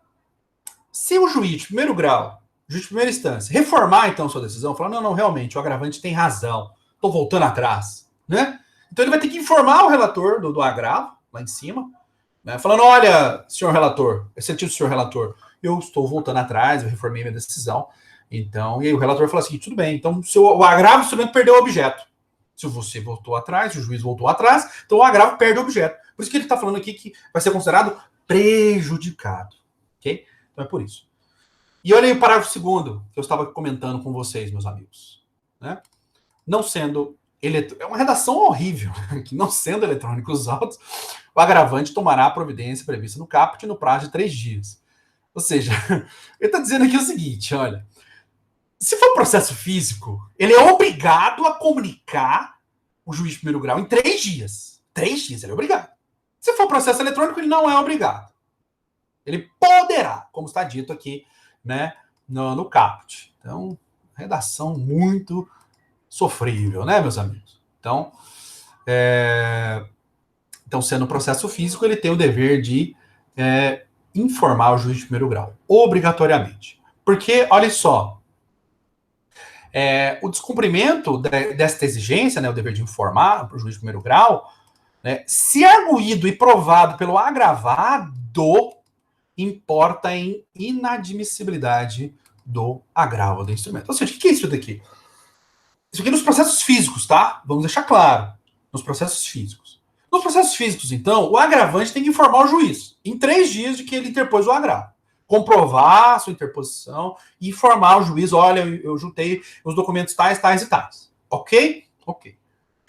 [SPEAKER 1] Se o juiz de primeiro grau, juiz de primeira instância, reformar então sua decisão, falar, não, realmente, o agravante tem razão, tô voltando atrás, né? Então ele vai ter que informar o relator do agravo, lá em cima, né, falando, olha, senhor relator, exceto senhor relator, eu estou voltando atrás, eu reformei minha decisão. Então, e aí o relator fala assim, tudo bem, então o agravo do instrumento perdeu o objeto. Se você voltou atrás, se o juiz voltou atrás, então o agravo perde o objeto. Por isso que ele está falando aqui que vai ser considerado prejudicado. Ok? Então é por isso. E olha aí o parágrafo 2º que eu estava comentando com vocês, meus amigos. Né? Não sendo é uma redação horrível, que não sendo eletrônicos autos, o agravante tomará a providência prevista no caput no prazo de 3 dias. Ou seja, ele está dizendo aqui o seguinte, olha, se for processo físico, ele é obrigado a comunicar o juiz de primeiro grau em 3 dias. 3 dias, ele é obrigado. Se for processo eletrônico, ele não é obrigado. Ele poderá, como está dito aqui, né, no caput. Então, redação muito sofrível, né, meus amigos? Então, sendo processo físico, ele tem o dever de informar o juiz de primeiro grau, obrigatoriamente. Porque, olha só, o descumprimento desta exigência, né, o dever de informar para o juiz de primeiro grau, né, se arguído e provado pelo agravado, importa em inadmissibilidade do agravo do instrumento. Ou seja, o que é isso daqui? Isso aqui nos processos físicos, tá? Vamos deixar claro. Nos processos físicos. Nos processos físicos, então, o agravante tem que informar o juiz em 3 dias de que ele interpôs o agravo. Comprovar a sua interposição e informar o juiz, olha, eu juntei os documentos tais, tais e tais. Ok? Ok.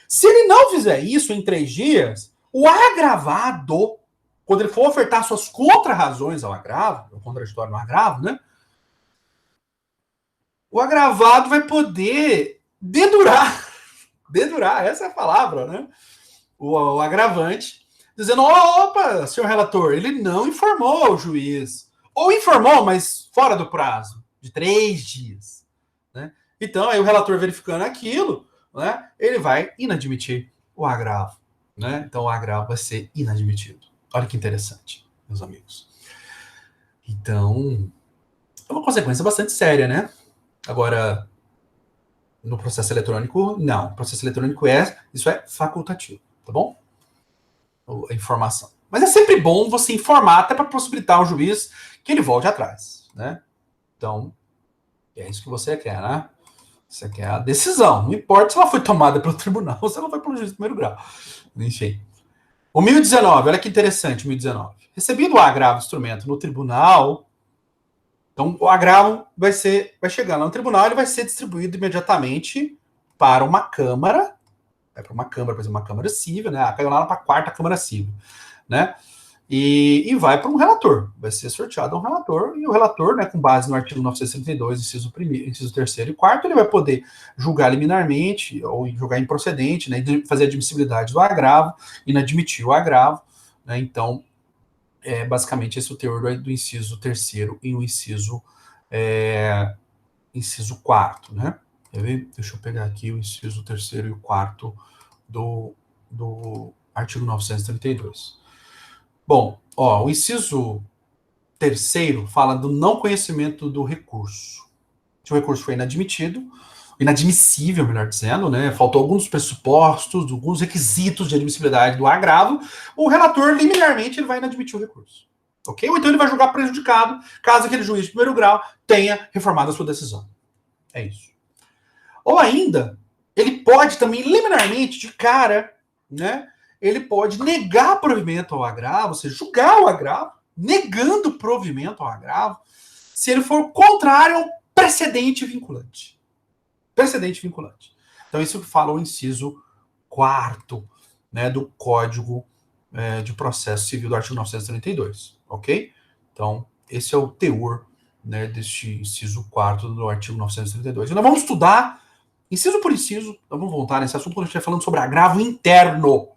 [SPEAKER 1] Se ele não fizer isso em 3 dias, o agravado, quando ele for ofertar suas contra-razões ao agravo, o contraditório no agravo, né? O agravado vai poder dedurar, essa é a palavra, né? O agravante, dizendo, opa, senhor relator, ele não informou o juiz. Ou informou, mas fora do prazo, de 3 dias. Né? Então, aí o relator verificando aquilo, né, ele vai inadmitir o agravo. Né? Então, o agravo vai ser inadmitido. Olha que interessante, meus amigos. Então, é uma consequência bastante séria, né? Agora, no processo eletrônico, não. O processo eletrônico isso é facultativo, tá bom? A informação. Mas é sempre bom você informar, até para possibilitar ao juiz que ele volte atrás, né? Então, é isso que você quer, né? Você quer a decisão. Não importa se ela foi tomada pelo tribunal ou se ela foi pelo juiz de primeiro grau. Enfim. O 1019, olha que interessante, 1019. Recebido o agravo do instrumento no tribunal, então o agravo vai chegar lá no tribunal, ele vai ser distribuído imediatamente para uma câmara, para uma câmara, por exemplo, uma câmara civil, né? Caiu lá para a 4ª câmara civil, né? E vai para um relator, vai ser sorteado um relator, e o relator, né, com base no artigo 932, inciso 3º e 4º, ele vai poder julgar liminarmente, ou julgar improcedente, né, fazer a admissibilidade do agravo, inadmitir o agravo, né, então, basicamente esse é o teor do inciso 3º e o inciso 4º, né? Quer ver? Deixa eu pegar aqui o inciso 3º e o 4º do artigo 932. Bom, o inciso 3º fala do não conhecimento do recurso. Se o recurso foi inadmissível, melhor dizendo, né? Faltou alguns pressupostos, alguns requisitos de admissibilidade do agravo, o relator, liminarmente, ele vai inadmitir o recurso. Ok? Ou então ele vai julgar prejudicado, caso aquele juiz de primeiro grau tenha reformado a sua decisão. É isso. Ou ainda, ele pode também, liminarmente, de cara, né? Ele pode negar provimento ao agravo, ou seja, julgar o agravo, negando provimento ao agravo, se ele for contrário ao precedente vinculante. Precedente vinculante. Então, isso que fala o inciso 4º, né, do Código de Processo Civil do artigo 932, ok? Então, esse é o teor, né, deste inciso 4º do artigo 932. E nós vamos estudar, inciso por inciso, nós vamos voltar nesse assunto quando a gente estiver falando sobre agravo interno.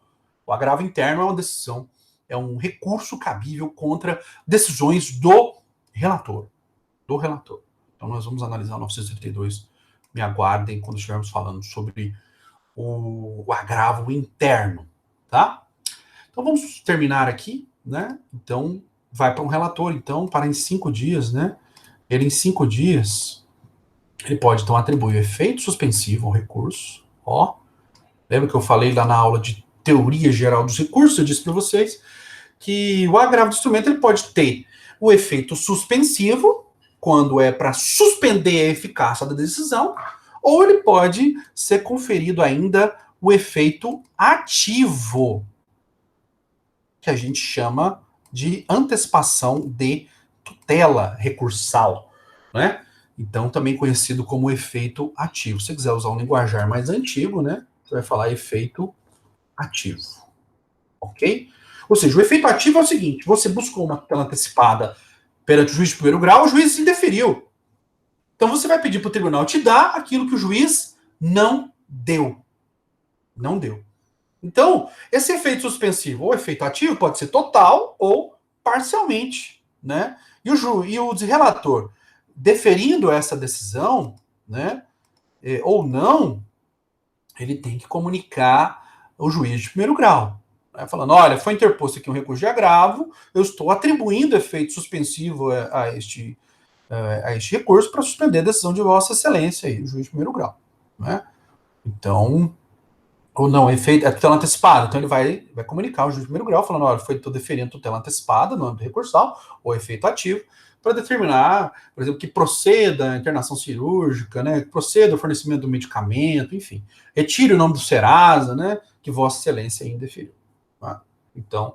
[SPEAKER 1] O agravo interno é uma decisão, é um recurso cabível contra decisões do relator. Do relator. Então nós vamos analisar o 932. Me aguardem quando estivermos falando sobre o agravo interno, tá? Então vamos terminar aqui, né? Então vai para um relator, então, para em 5 dias, né? Ele em 5 dias, ele pode então atribuir efeito suspensivo ao recurso, Lembra que eu falei lá na aula de teoria geral dos recursos, eu disse para vocês que o agravo do instrumento ele pode ter o efeito suspensivo, quando é para suspender a eficácia da decisão, ou ele pode ser conferido ainda o efeito ativo. que a gente chama de antecipação de tutela recursal, né? Então, também conhecido como efeito ativo. Se você quiser usar um linguajar mais antigo, né, você vai falar efeito ativo, ok? Ou seja, o efeito ativo é o seguinte: você buscou uma tutela antecipada perante o juiz de primeiro grau, o juiz indeferiu. Então, você vai pedir para o tribunal te dar aquilo que o juiz não deu. Não deu. Então, esse efeito suspensivo ou efeito ativo pode ser total ou parcialmente, né? E o relator, deferindo essa decisão, né, ou não, ele tem que comunicar ao juiz de primeiro grau, né, falando, olha, foi interposto aqui um recurso de agravo, eu estou atribuindo efeito suspensivo a este recurso para suspender a decisão de Vossa Excelência, aí, o juiz de primeiro grau, né? Então, ou não, efeito, é tutela antecipada. Então ele vai comunicar ao juiz de primeiro grau, falando, olha, foi deferindo tutela antecipada no âmbito recursal, ou efeito ativo, para determinar, por exemplo, que proceda a internação cirúrgica, né, que proceda o fornecimento do medicamento, enfim. Retire o nome do Serasa, né, que Vossa Excelência ainda deferiu. Tá? Então,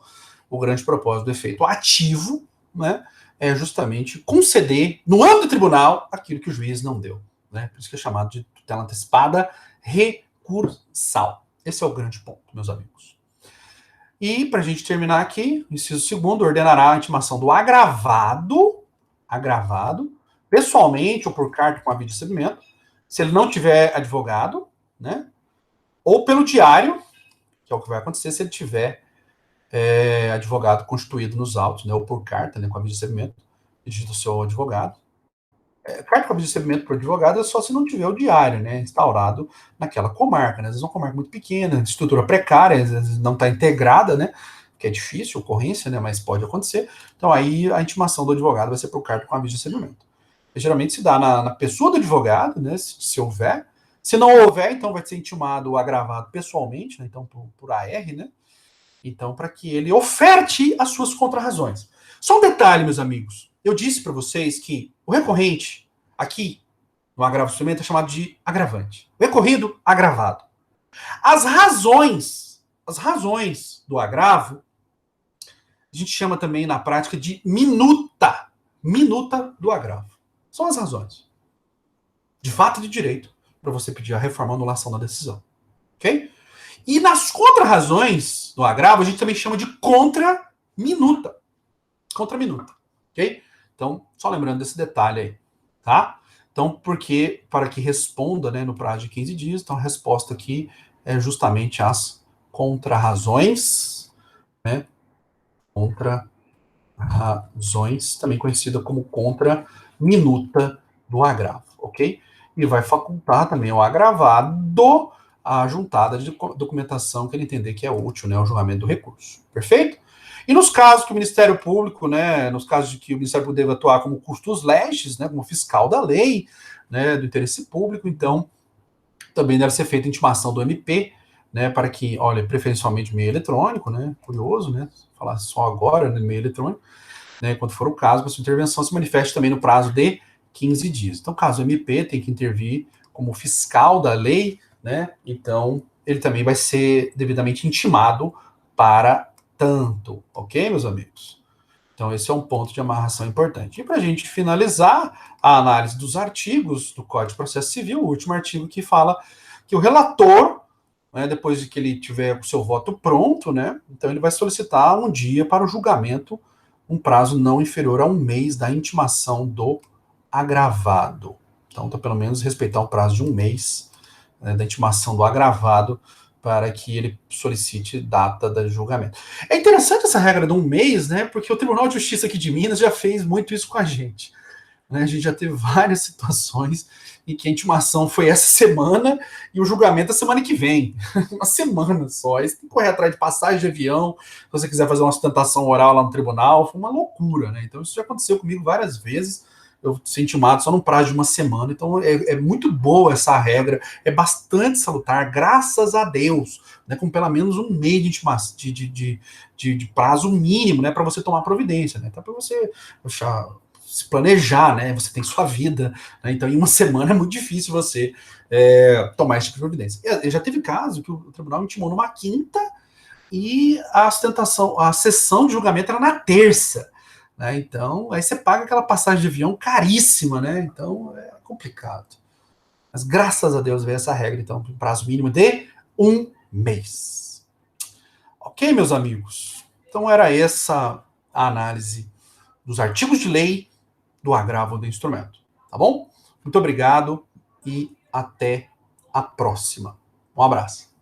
[SPEAKER 1] o grande propósito do efeito ativo, né, é justamente conceder, no âmbito do tribunal, aquilo que o juiz não deu. Né? Por isso que é chamado de tutela antecipada recursal. Esse é o grande ponto, meus amigos. E, para a gente terminar aqui, inciso segundo, ordenará a intimação do agravado, pessoalmente ou por carta com aviso de recebimento, se ele não tiver advogado, né? Ou pelo diário, que é o que vai acontecer se ele tiver advogado constituído nos autos, né? Ou por carta, né? Com aviso de recebimento, pedido do seu advogado. Carta com aviso de recebimento para o advogado é só se não tiver o diário, né, instaurado naquela comarca, né? Às vezes é uma comarca muito pequena, estrutura precária, às vezes não está integrada, né, que é difícil, ocorrência, né, mas pode acontecer. Então aí a intimação do advogado vai ser por carta com aviso de recebimento. E, geralmente se dá na pessoa do advogado, né, se houver. Se não houver, então vai ser intimado o agravado pessoalmente, né, então por AR, né, então para que ele oferte as suas contrarrazões. Só um detalhe, meus amigos. Eu disse para vocês que o recorrente, aqui, no agravo instrumento, é chamado de agravante. O recorrido, agravado. As razões do agravo, a gente chama também na prática de minuta. Minuta do agravo. São as razões. De fato e de direito, para você pedir a reforma ou anulação da decisão. Ok? E nas contrarrazões do agravo, a gente também chama de contraminuta. Contraminuta. Ok? Então, só lembrando desse detalhe aí, tá? Então, para que responda, né, no prazo de 15 dias, então a resposta aqui é justamente as contrarrazões, né? Contrarrazões, também conhecida como contraminuta do agravo, ok? E vai facultar também ao agravado a juntada de documentação que ele entender que é útil, né, ao julgamento do recurso. Perfeito? E nos casos que o Ministério Público, né, nos casos de que o Ministério Público deve atuar como custos legis, né, como fiscal da lei, né, do interesse público, então também deve ser feita intimação do MP, né, para que, olha, preferencialmente meio eletrônico, né, curioso, né, falar só agora, né, meio eletrônico, né, quando for o caso, para sua intervenção se manifeste também no prazo de 15 dias. Então, caso o MP tem que intervir como fiscal da lei, né, então ele também vai ser devidamente intimado para tanto, ok, meus amigos? Então, esse é um ponto de amarração importante. E para a gente finalizar a análise dos artigos do Código de Processo Civil, o último artigo que fala que o relator, né, depois de que ele tiver o seu voto pronto, né, então ele vai solicitar um dia para o julgamento, um prazo não inferior a um mês da intimação do agravado. Então, pelo menos respeitar o prazo de um mês, né, da intimação do agravado, para que ele solicite data do julgamento. É interessante essa regra de um mês, né? Porque o Tribunal de Justiça aqui de Minas já fez muito isso com a gente. Né? A gente já teve várias situações em que a intimação foi essa semana e o julgamento é semana que vem. Uma semana só. Aí você tem que correr atrás de passagem de avião, se você quiser fazer uma sustentação oral lá no tribunal. Foi uma loucura, né? Então isso já aconteceu comigo várias vezes. Eu fui intimado só no prazo de uma semana, então é muito boa essa regra, é bastante salutar, graças a Deus, né, com pelo menos um mês de intimação, de prazo mínimo, né, para você tomar providência, né, até para você se planejar, né, você tem sua vida, né, então em uma semana é muito difícil você tomar esse tipo de providência. Já teve caso que o tribunal intimou numa quinta, e a sessão de julgamento era na terça, né? Então, aí você paga aquela passagem de avião caríssima, né? Então, é complicado. Mas graças a Deus veio essa regra, então, um prazo mínimo de 1 mês. Ok, meus amigos? Então, era essa a análise dos artigos de lei do agravo do instrumento. Tá bom? Muito obrigado e até a próxima. Um abraço.